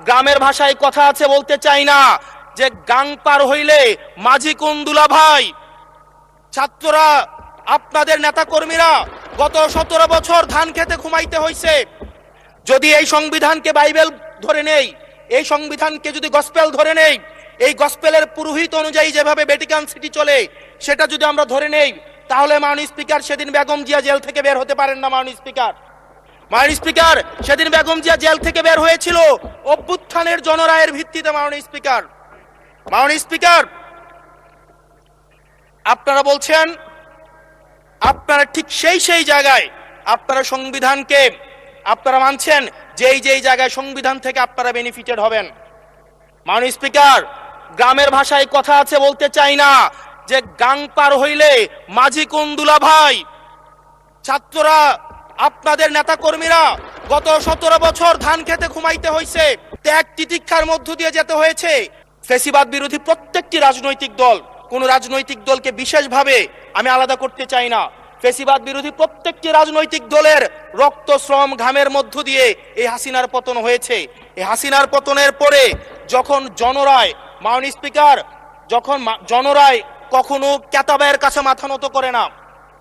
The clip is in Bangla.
গ্রামের ভাষায় কথা আছে বলতে চাই না যে গাং পার হইলে মাঝি কোন দুলা ভাই। ছাত্ররা, আপনাদের নেতা কর্মীরা গত 17 বছর ধান খেতে ঘুমাইতে হইছে। যদি এই সংবিধানকে বাইবেল ধরে নেই, এই সংবিধানকে যদি গসপেল ধরে নেই, এই গসপেলের পুরোহিত অনুযায়ী যেভাবে ভ্যাটিকান সিটি চলে সেটা যদি আমরা ধরে নেই, তাহলে মাননীয় স্পিকার সেদিন বেগম জিয়া জেল থেকে বের হতে পারেন না। মাননীয় স্পিকার সেদিন বেগম জিয়া জেল থেকে বের হয়েছিল অভ্যুত্থানের জনরায়ের ভিত্তিতে। মাননীয় স্পিকার আপনারা বলছেন, আপনারা ঠিক সেই জায়গায় আপনারা সংবিধানকে আপনারা মানছেন যেই জায়গায় সংবিধান থেকে আপনারা বেনিফিটেড হবেন। মাননীয় স্পিকার, গ্রামের ভাষায় কথা আছে বলতে চাই না যে গাং পার হইলে মাঝি কোন দুলা ভাই। ছাত্ররা, আপনাদের নেতা কর্মীরা গত 17 বছর ধান খেতে ঘুমাইতে হইছে, ত্যাগ তিতিক্ষার মধ্য দিয়ে যেতে হয়েছে। ফ্যাসিবাদ বিরোধী প্রত্যেকটি রাজনৈতিক দল, কোন রাজনৈতিক দলকে বিশেষভাবে আমি আলাদা করতে চাই না, ফ্যাসিবাদ বিরোধী প্রত্যেকটি রাজনৈতিক দলের রক্ত শ্রম ঘামের মধ্য দিয়ে এই হাসিনার পতন হয়েছে। এই হাসিনার পতনের পরে যখন জনরায়, মাননীয় স্পিকার, যখন জনরায় কখনো কেতাবের কাছে মাথা নত করে না।